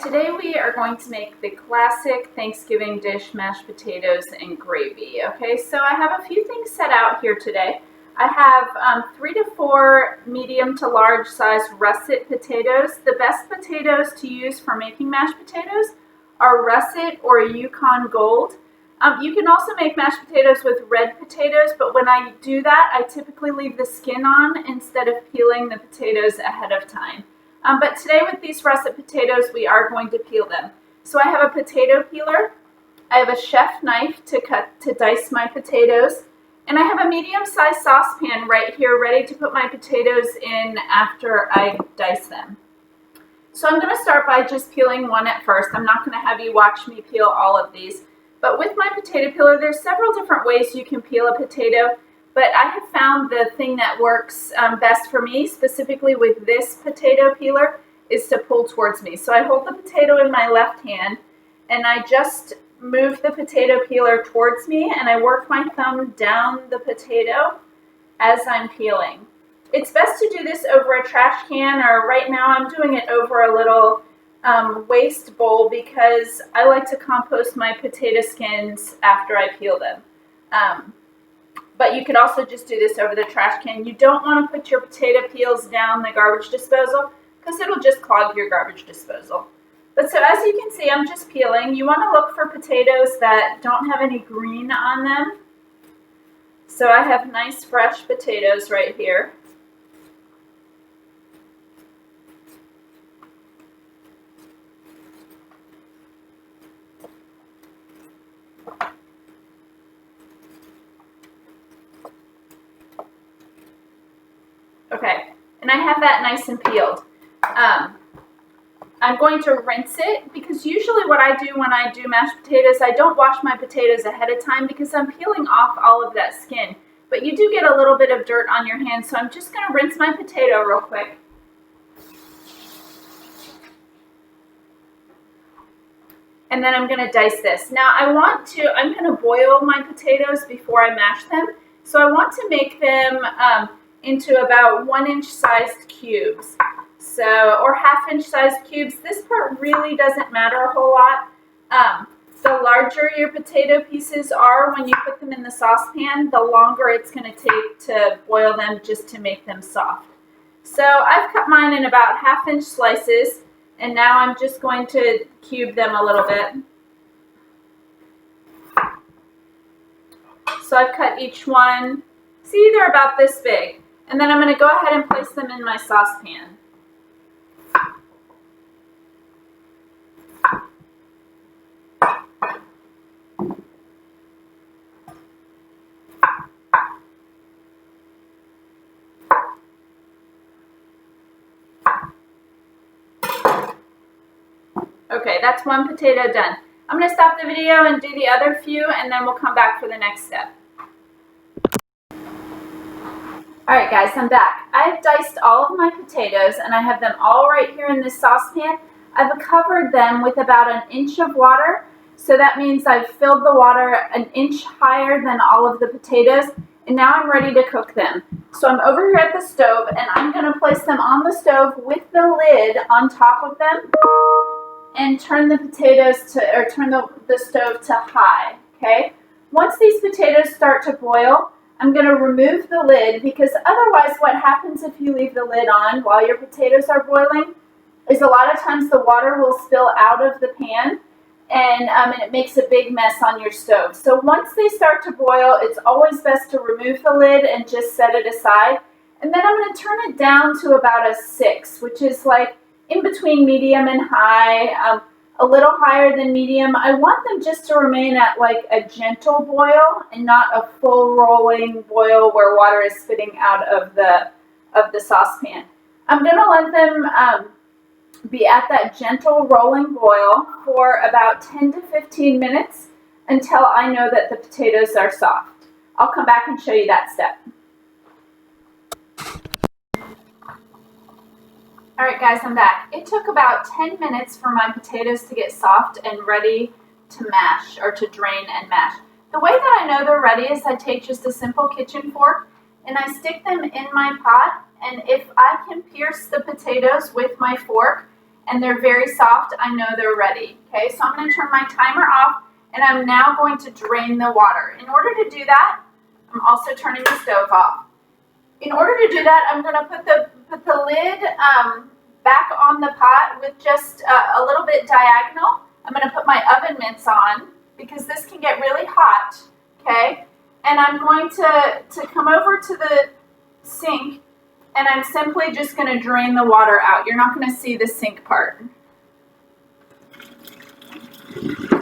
Today we are going to make the classic Thanksgiving dish, mashed potatoes and gravy. Okay, so I have a few things set out here today. I have 3 to 4 medium to large size russet potatoes. The best potatoes to use for making mashed potatoes are russet or Yukon Gold. You can also make mashed potatoes with red potatoes, but when I do that, I typically leave the skin on instead of peeling the potatoes ahead of time. But today with these russet potatoes, we are going to peel them. So I have a potato peeler, I have a chef knife to dice my potatoes, and I have a medium-sized saucepan right here ready to put my potatoes in after I dice them. So I'm going to start by just peeling one at first. I'm not going to have you watch me peel all of these. But with my potato peeler, there's several different ways you can peel a potato. But I have found the thing that works best for me, specifically with this potato peeler, is to pull towards me. So I hold the potato in my left hand, and I just move the potato peeler towards me, and I work my thumb down the potato as I'm peeling. It's best to do this over a trash can, or right now I'm doing it over a little waste bowl because I like to compost my potato skins after I peel them. But you could also just do this over the trash can. You don't want to put your potato peels down the garbage disposal because it'll just clog your garbage disposal. But so as you can see, I'm just peeling. You want to look for potatoes that don't have any green on them. So I have nice fresh potatoes right here. Okay, and I have that nice and peeled. I'm going to rinse it because usually what I do when I do mashed potatoes, I don't wash my potatoes ahead of time because I'm peeling off all of that skin. But you do get a little bit of dirt on your hands, so I'm just going to rinse my potato real quick. And then I'm going to dice this. Now I'm going to boil my potatoes before I mash them. So I want to make them into about 1-inch sized cubes. So, or 1/2-inch sized cubes. This part really doesn't matter a whole lot. The larger your potato pieces are when you put them in the saucepan, the longer it's going to take to boil them just to make them soft. So I've cut mine in about 1/2-inch slices, and now I'm just going to cube them a little bit. So I've cut each one, see, they're about this big. And then I'm going to go ahead and place them in my saucepan. Okay, that's one potato done. I'm going to stop the video and do the other few, and then we'll come back for the next step. Alright guys, I'm back. I've diced all of my potatoes and I have them all right here in this saucepan. I've covered them with about 1 inch of water, so that means I've filled the water 1 inch higher than all of the potatoes, and now I'm ready to cook them. So I'm over here at the stove and I'm going to place them on the stove with the lid on top of them and turn the stove to high, okay? Once these potatoes start to boil, I'm going to remove the lid because otherwise what happens if you leave the lid on while your potatoes are boiling is a lot of times the water will spill out of the pan and it makes a big mess on your stove. So once they start to boil, it's always best to remove the lid and just set it aside. And then I'm going to turn it down to about a 6, which is like in between medium and high. A little higher than medium. I want them just to remain at like a gentle boil and not a full rolling boil where water is spitting out of the saucepan. I'm going to let them be at that gentle rolling boil for about 10 to 15 minutes until I know that the potatoes are soft. I'll come back and show you that step. Alright guys, I'm back. It took about 10 minutes for my potatoes to get soft and ready to mash, or to drain and mash. The way that I know they're ready is I take just a simple kitchen fork and I stick them in my pot, and if I can pierce the potatoes with my fork and they're very soft, I know they're ready. Okay, so I'm going to turn my timer off, and I'm now going to drain the water. In order to do that, I'm also turning the stove off. In order to do that, I'm going to put the lid back on the pot with just a little bit diagonal. I'm going to put my oven mitts on because this can get really hot, okay? And I'm going to come over to the sink, and I'm simply just going to drain the water out. You're not going to see the sink part.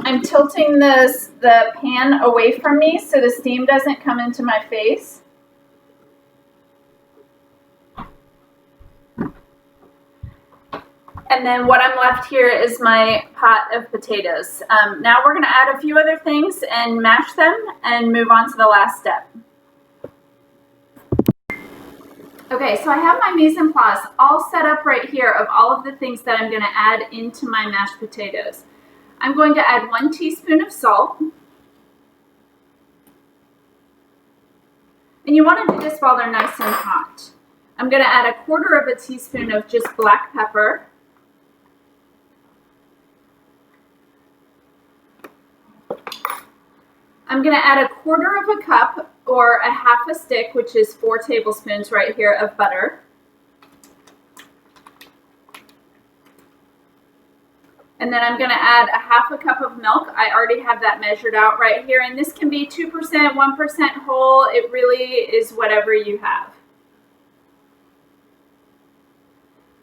I'm tilting the pan away from me so the steam doesn't come into my face. And then what I'm left here is my pot of potatoes. Now we're going to add a few other things and mash them and move on to the last step. Okay, so I have my mise en place all set up right here of all of the things that I'm going to add into my mashed potatoes. I'm going to add 1 teaspoon of salt. And you want to do this while they're nice and hot. I'm going to add 1/4 teaspoon of just black pepper. I'm going to add 1/4 cup or 1/2 stick, which is 4 tablespoons right here, of butter. And then I'm going to add 1/2 cup of milk. I already have that measured out right here. And this can be 2%, 1% whole. It really is whatever you have.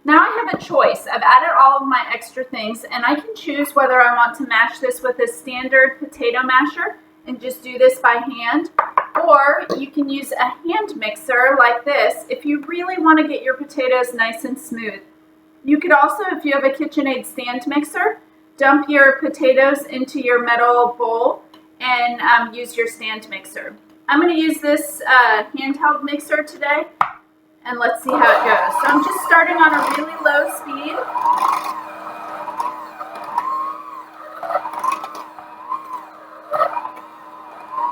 Now I have a choice. I've added all of my extra things, and I can choose whether I want to mash this with a standard potato masher and just do this by hand, or you can use a hand mixer like this if you really want to get your potatoes nice and smooth. You could also, if you have a KitchenAid stand mixer, dump your potatoes into your metal bowl and use your stand mixer. I'm going to use this handheld mixer today, and let's see how it goes. So I'm just starting on a really low speed.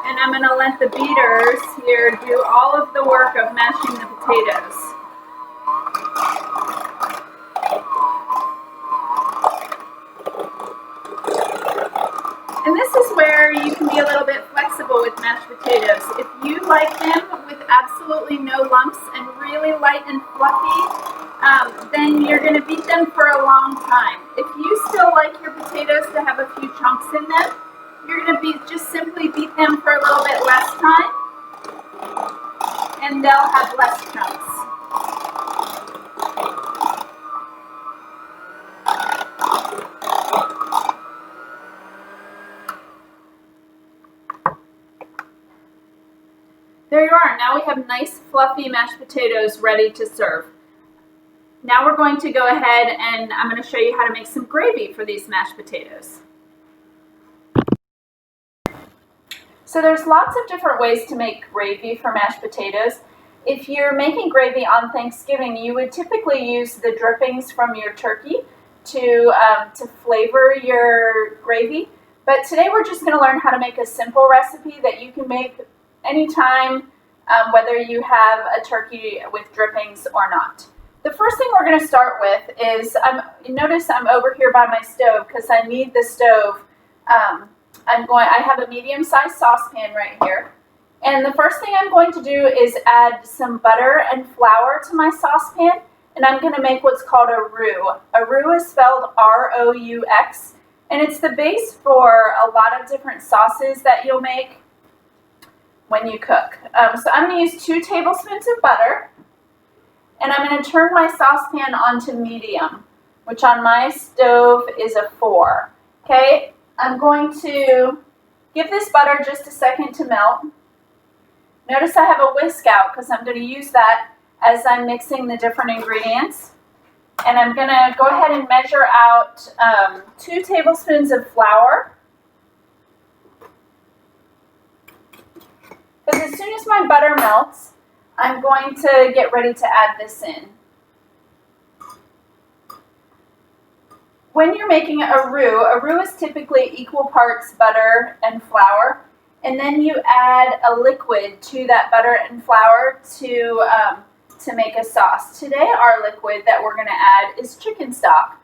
And I'm going to let the beaters here do all of the work of mashing the potatoes. And this is where you can be a little bit flexible with mashed potatoes. If you like them with absolutely no lumps and really light and fluffy, then you're going to beat them for a long time. If you still like your potatoes to have a few chunks in them, you're going to just simply beat them for a little bit less time, and they'll have less chunks. There you are. Now we have nice fluffy mashed potatoes ready to serve. Now we're going to go ahead and I'm going to show you how to make some gravy for these mashed potatoes. So there's lots of different ways to make gravy for mashed potatoes. If you're making gravy on Thanksgiving, you would typically use the drippings from your turkey to flavor your gravy. But today we're just going to learn how to make a simple recipe that you can make anytime, whether you have a turkey with drippings or not. The first thing we're going to start with is, notice I'm over here by my stove because I need the stove. I have a medium-sized saucepan right here. And the first thing I'm going to do is add some butter and flour to my saucepan, and I'm going to make what's called a roux. A roux is spelled R-O-U-X, and it's the base for a lot of different sauces that you'll make when you cook. So I'm going to use 2 tablespoons of butter, and I'm going to turn my saucepan onto medium, which on my stove is a 4. Okay, I'm going to give this butter just a second to melt. Notice I have a whisk out because I'm going to use that as I'm mixing the different ingredients. And I'm going to go ahead and measure out 2 tablespoons of flour. Because as soon as my butter melts, I'm going to get ready to add this in. When you're making a roux is typically equal parts butter and flour, and then you add a liquid to that butter and flour to make a sauce. Today our liquid that we're going to add is chicken stock.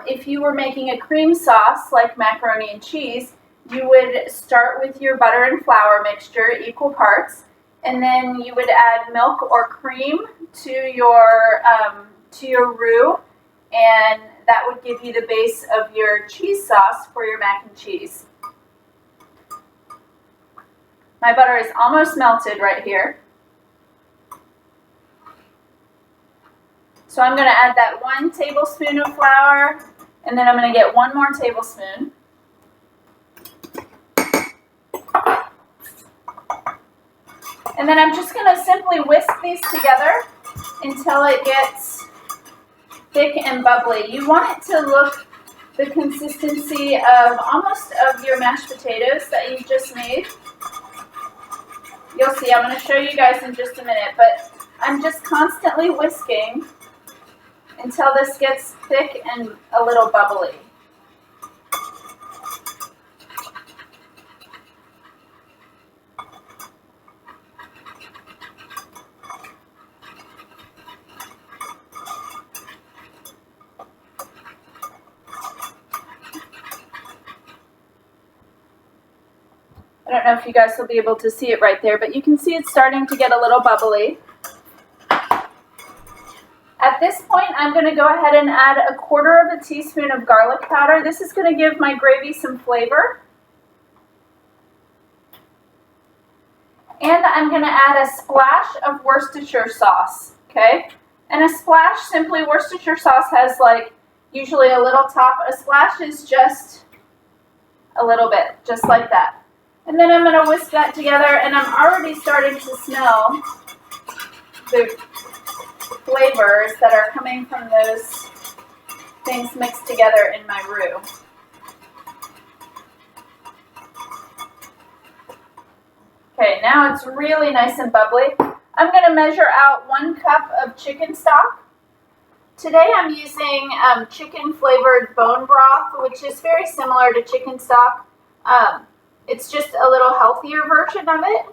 if you were making a cream sauce like macaroni and cheese, you would start with your butter and flour mixture, equal parts, and then you would add milk or cream to your roux, and that would give you the base of your cheese sauce for your mac and cheese. My butter is almost melted right here. So I'm going to add that 1 tablespoon of flour, and then I'm going to get 1 more tablespoon. And then I'm just going to simply whisk these together until it gets thick and bubbly. You want it to look the consistency of almost of your mashed potatoes that you just made. You'll see, I'm going to show you guys in just a minute, but I'm just constantly whisking until this gets thick and a little bubbly. I don't know if you guys will be able to see it right there, but you can see it's starting to get a little bubbly. At this point, I'm going to go ahead and add 1/4 teaspoon of garlic powder. This is going to give my gravy some flavor. And I'm going to add a splash of Worcestershire sauce, okay? And a splash, simply Worcestershire sauce has like usually a little top. A splash is just a little bit, just like that. And then I'm going to whisk that together, and I'm already starting to smell the flavors that are coming from those things mixed together in my roux. Okay, now it's really nice and bubbly. I'm going to measure out 1 cup of chicken stock. Today I'm using chicken flavored bone broth, which is very similar to chicken stock. It's just a little healthier version of it.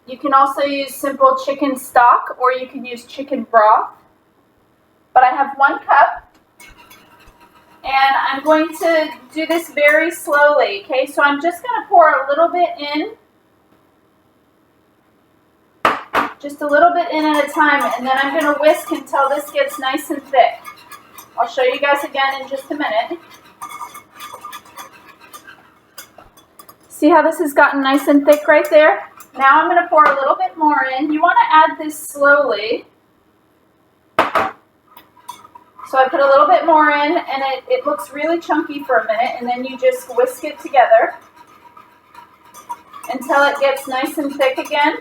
You can also use simple chicken stock, or you can use chicken broth. But I have 1 cup, and I'm going to do this very slowly, okay? So I'm just going to pour a little bit in, just a little bit in at a time, and then I'm going to whisk until this gets nice and thick. I'll show you guys again in just a minute. See how this has gotten nice and thick right there? Now I'm going to pour a little bit more in. You want to add this slowly. So I put a little bit more in, and it looks really chunky for a minute, and then you just whisk it together until it gets nice and thick again.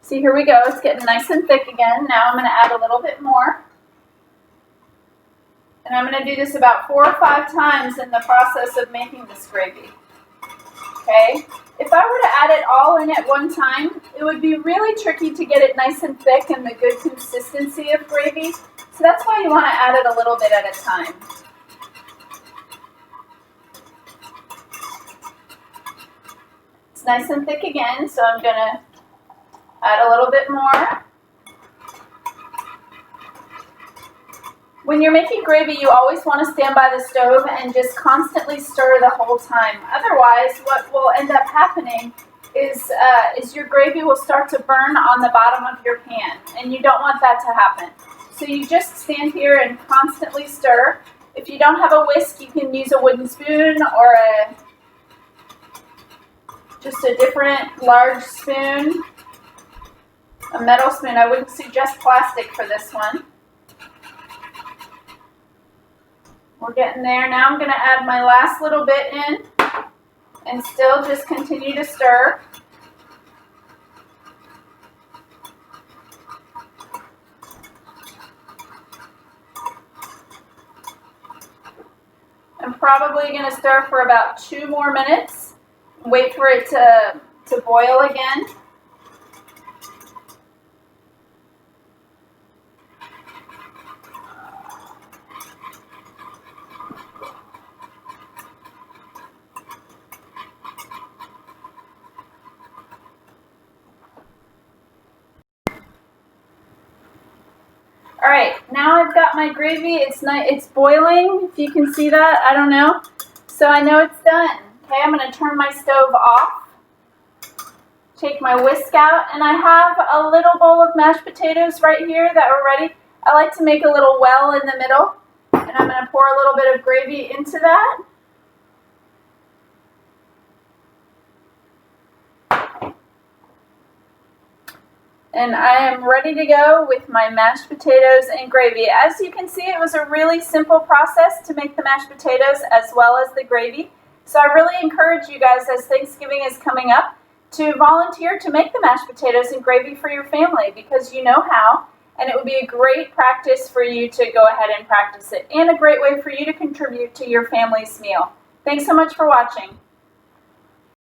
See, here we go. It's getting nice and thick again. Now I'm going to add a little bit more. And I'm going to do this about 4 or 5 times in the process of making this gravy. Okay? If I were to add it all in at one time, it would be really tricky to get it nice and thick and the good consistency of gravy. So that's why you want to add it a little bit at a time. It's nice and thick again, so I'm going to add a little bit more. When you're making gravy, you always want to stand by the stove and just constantly stir the whole time. Otherwise, what will end up happening is your gravy will start to burn on the bottom of your pan, and you don't want that to happen. So you just stand here and constantly stir. If you don't have a whisk, you can use a wooden spoon or just a different large spoon, a metal spoon. I wouldn't suggest plastic for this one. We're getting there. Now I'm going to add my last little bit in and still just continue to stir. I'm probably going to stir for about 2 more minutes. Wait for it to boil again. All right, now I've got my gravy. It's boiling, if you can see that, I don't know. So I know it's done. Okay, I'm gonna turn my stove off. Take my whisk out, and I have a little bowl of mashed potatoes right here that are ready. I like to make a little well in the middle, and I'm gonna pour a little bit of gravy into that. And I am ready to go with my mashed potatoes and gravy. As you can see, it was a really simple process to make the mashed potatoes as well as the gravy. So I really encourage you guys, as Thanksgiving is coming up, to volunteer to make the mashed potatoes and gravy for your family, because you know how, and it would be a great practice for you to go ahead and practice it, and a great way for you to contribute to your family's meal. Thanks so much for watching.